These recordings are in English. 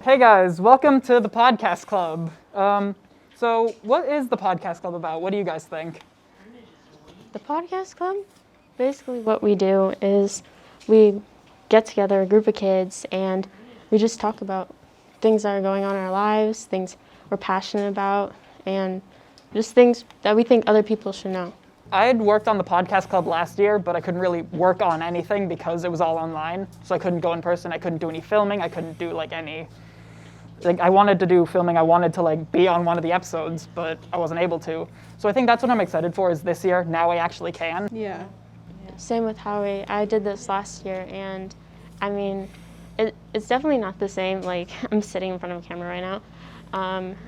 Hey guys, welcome to the Podcast Club. So what is the Podcast Club about? What do you guys think? The Podcast Club, basically what we do is we get together, a group of kids, and we just talk about things that are going on in our lives, things we're passionate about, and just things that we think other people should know. I had worked on the Podcast Club last year, but I couldn't really work on anything because it was all online. So I couldn't go in person, I couldn't do any filming, I couldn't do I wanted to do filming, I wanted to be on one of the episodes, but I wasn't able to. So I think that's what I'm excited for is this year, now I actually can. Yeah. Same with Howie. I did this last year, and I mean, it's definitely not the same. Like, I'm sitting in front of a camera right now.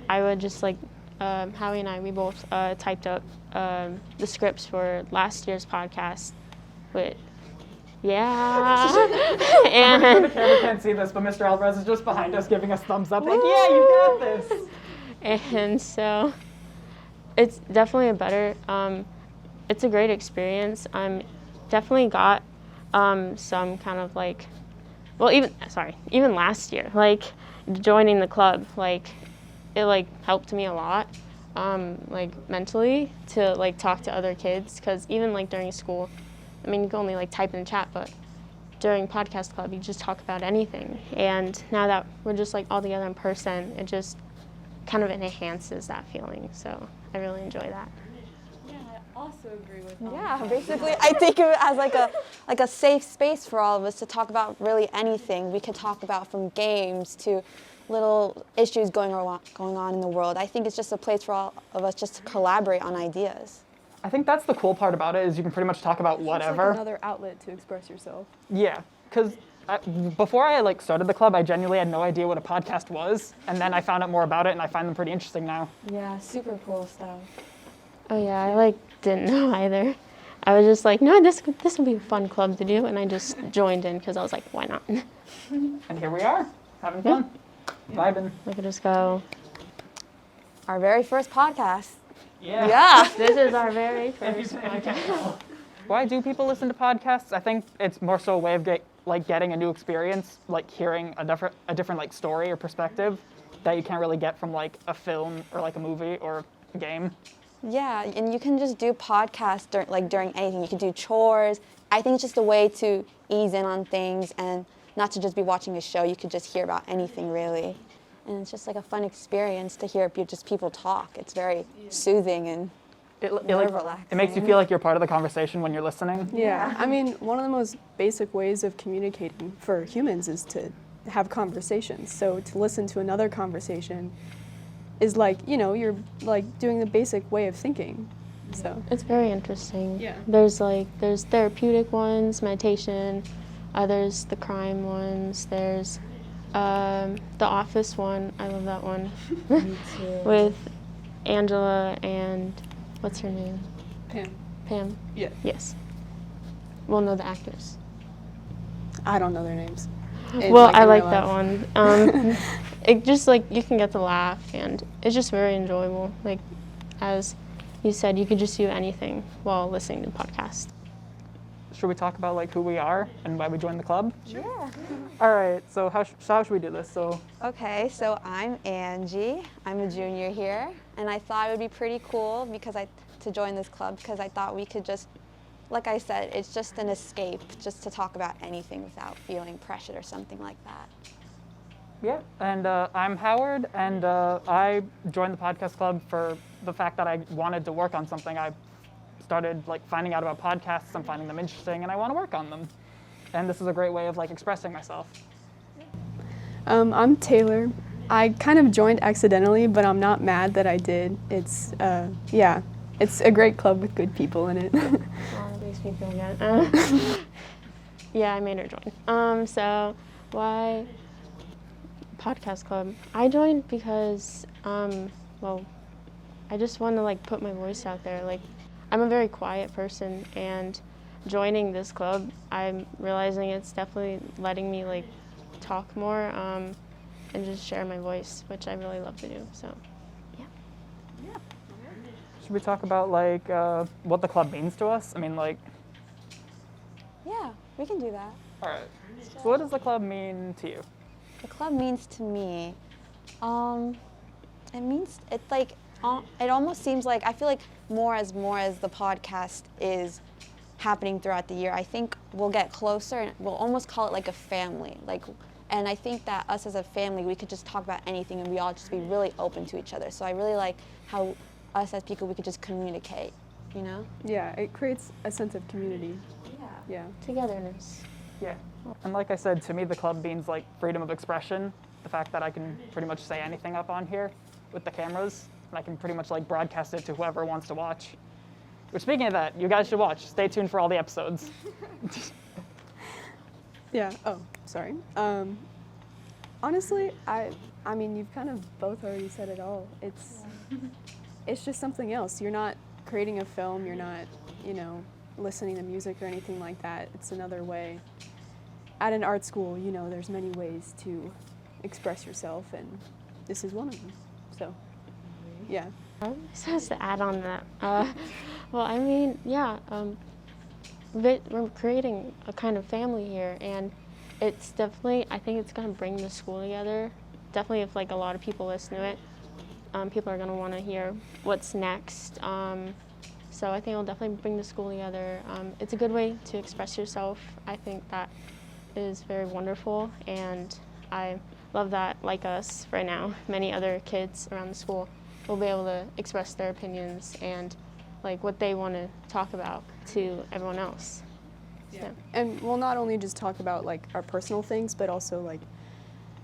I would just Howie and I, we both typed up the scripts for last year's podcast. But yeah. And the camera can't see this, but Mr. Alvarez is just behind us giving us thumbs up, like, yeah, you got this. And so it's definitely it's a great experience. Definitely got some kind of even last year, joining the club, it helped me a lot, mentally to talk to other kids, because even during school, I mean, you can only type in the chat, but during Podcast Club, you just talk about anything. And now that we're just all together in person, it just kind of enhances that feeling. So I really enjoy that. Yeah, I also agree with that. Yeah, basically, I think of it as a safe space for all of us to talk about really anything. We could talk about from games to little issues going on in the world. I think it's just a place for all of us just to collaborate on ideas. I think that's the cool part about it is you can pretty much talk about whatever. It's another outlet to express yourself. Yeah, because before I started the club, I genuinely had no idea what a podcast was, and then I found out more about it, and I find them pretty interesting now. Yeah, super cool stuff. Oh yeah, I didn't know either. I was just no, this would be a fun club to do, and I just joined in because I was why not? And here we are, having fun, vibing. We could just go. Our very first podcast. Yeah. This is our very first podcast. Why do people listen to podcasts? I think it's more so a way of getting a new experience, hearing a different story or perspective that you can't really get from a film or a movie or a game. Yeah, and you can just do podcasts during anything. You can do chores. I think it's just a way to ease in on things and not to just be watching a show. You could just hear about anything, really. And it's just a fun experience to hear just people talk. It's very soothing and relaxing. It makes you feel like you're part of the conversation when you're listening. Yeah, I mean, one of the most basic ways of communicating for humans is to have conversations. So to listen to another conversation is you're doing the basic way of thinking. So It's very interesting. Yeah. There's therapeutic ones, meditation. There's the crime ones. There's the Office one. I love that one. Me too. With Angela and what's her name? Pam. Yeah. Yes. Well, no, the actors. I don't know their names. Well, I in like real that life. one. It just you can get to laugh, and it's just very enjoyable. As you said, you could just do anything while listening to podcasts. Should we talk about who we are and why we joined the club? Yeah. All right. So how should we do this? So Okay, so I'm Angie. I'm a junior here, and I thought it would be pretty cool to join this club because I thought we could just, like I said, it's just an escape, just to talk about anything without feeling pressured or something like that. yeah, and I'm Howard, and I joined the podcast club for the fact that I wanted to work on something. I started finding out about podcasts. I'm finding them interesting, and I want to work on them. And this is a great way of expressing myself. I'm Taylor. I kind of joined accidentally, but I'm not mad that I did. It's a great club with good people in it. Oh, that makes me feel good. Yeah, I made her join. So why podcast club? I joined because, I just want to put my voice out there. I'm a very quiet person, and joining this club, I'm realizing it's definitely letting me talk more and just share my voice, which I really love to do. So, yeah. Should we talk about what the club means to us? I mean, Yeah, we can do that. all right. So what does the club mean to you? The club means to me, it's like, it almost seems like, I feel like more as the podcast is happening throughout the year, I think we'll get closer and we'll almost call it like a family. And I think that us as a family, we could just talk about anything and we all just be really open to each other. So I really like how us as people, we could just communicate, you know? Yeah, it creates a sense of community. Yeah. Togetherness. Yeah. And like I said, to me, the club means like freedom of expression. The fact that I can pretty much say anything up on here with the cameras, and I can pretty much like broadcast it to whoever wants to watch. Which, speaking of that, you guys should watch. Stay tuned for all the episodes. Yeah. Oh, sorry. Honestly, I mean, you've kind of both already said it all. It's just something else. You're not creating a film. You're not, listening to music or anything like that. It's another way. At an art school, there's many ways to express yourself, and this is one of them. So, yeah. I'm supposed to add on that. Well, I mean, yeah, we're creating a kind of family here, and it's definitely, I think it's going to bring the school together. Definitely if like a lot of people listen to it, people are going to want to hear what's next. So I think it'll definitely bring the school together. It's a good way to express yourself. I think that is very wonderful, and I love that, like us right now, many other kids around the school will be able to express their opinions and like what they want to talk about to everyone else. Yeah. And we'll not only just talk about like our personal things, but also like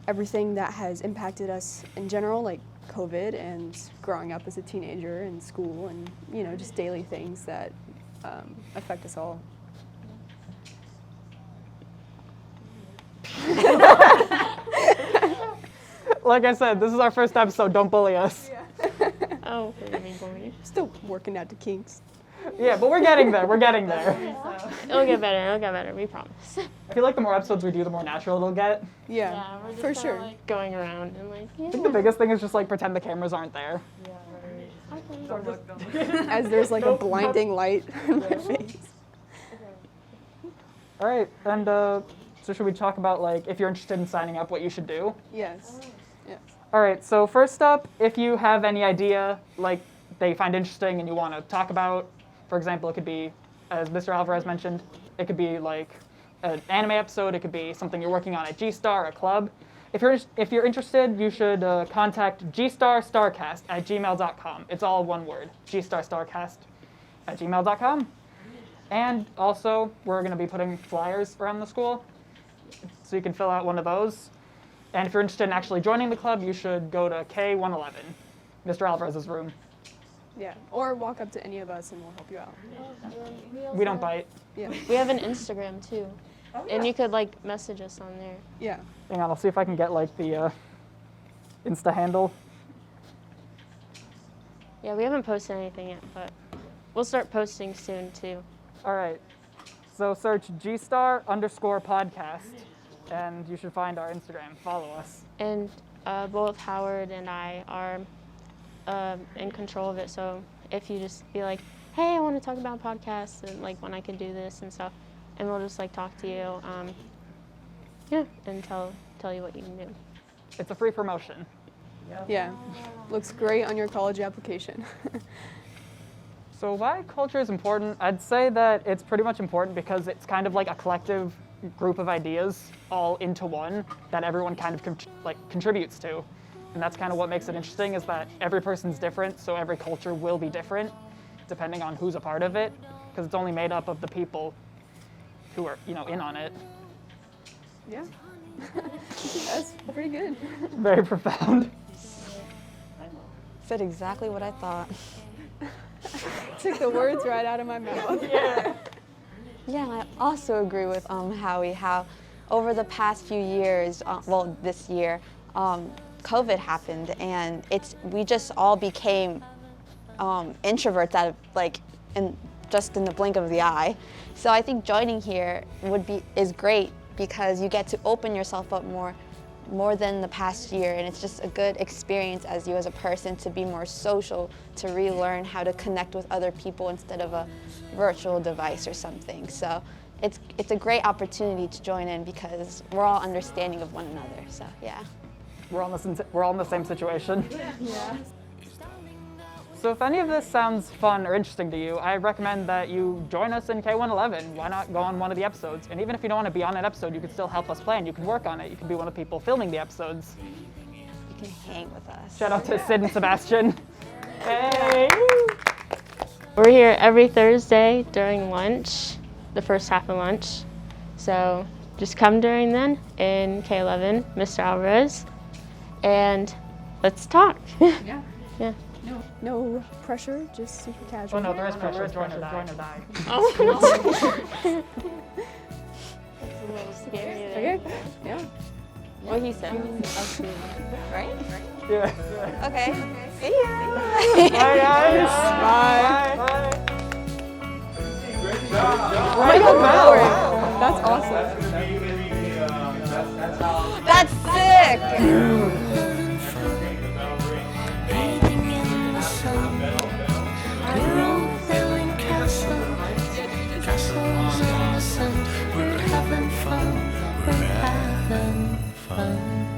everything that has impacted us in general, like COVID and growing up as a teenager in school, and just daily things that affect us all. Like I said, this is our first episode. Don't bully us. Oh, we're gonna be bullied. Still working out the kinks. Yeah, but we're getting there. We're getting there. It'll get better. It'll get better. We promise. I feel like the more episodes we do, the more natural it'll get. Yeah, we're just for kinda, sure. like, going around and like, yeah. I think the biggest thing is just like pretend the cameras aren't there. As there's like a blinding light in my face. All right, and so should we talk about like if you're interested in signing up, what you should do? Yes. Yes. All right, so first up, if you have any idea like that you find interesting and you want to talk about, for example, it could be, as Mr. Alvarez mentioned, it could be like an anime episode, it could be something you're working on at G-Star, a club. If you're interested, you should contact gstarcast@gmail.com. It's all one word, gstarcast@gmail.com. And also, we're going to be putting flyers around the school, so you can fill out one of those. And if you're interested in actually joining the club, you should go to K111, Mr. Alvarez's room. Yeah. Or walk up to any of us and we'll help you out. We don't bite. Yeah. We have an Instagram too, and you could like message us on there. Yeah. Hang on, I'll see if I can get like the Insta handle. Yeah, we haven't posted anything yet, but we'll start posting soon too. All right, so search gstar_podcast, and you should find our Instagram. Follow us. And both Howard and I are in control of it. So if you just be like, hey, I want to talk about podcasts and like when I can do this and stuff, and we'll just like talk to you, and tell you what you can do. It's a free promotion. Yeah. Looks great on your college application. So why culture is important? I'd say that it's pretty much important because it's kind of like a collective group of ideas all into one that everyone kind of contributes to. And that's kind of what makes it interesting, is that every person's different, so every culture will be different depending on who's a part of it, because it's only made up of the people who are, in on it. Yeah. That's pretty good. Very profound. Said exactly what I thought. Took the words right out of my mouth. Yeah. Yeah, and I also agree with Howie, how over the past few years, this year, COVID happened, and we just all became introverts out of just in the blink of the eye. So I think joining here is great because you get to open yourself up more than the past year, and it's just a good experience as you as a person to be more social, to relearn how to connect with other people instead of a virtual device or something. So it's a great opportunity to join in because we're all understanding of one another. So yeah. We're all in the same situation. Yeah. So if any of this sounds fun or interesting to you, I recommend that you join us in K111. Why not go on one of the episodes? And even if you don't want to be on an episode, you can still help us plan. You can work on it. You can be one of the people filming the episodes. You can hang with us. Shout out to Sid and Sebastian. Hey! We're here every Thursday during lunch, the first half of lunch. So just come during then in K11, Mr. Alvarez, and let's talk. Yeah. Yeah. No pressure, just super casual. Oh no, there is pressure. Join or die. Oh, that's a little scary. Okay. Yeah. What he said. Right? Yeah. Okay. See ya. Bye guys. Bye. Bye. Wow. That's awesome. That's sick. Bathing in the sun, we're building castles in the sun. We're having fun, we're having fun.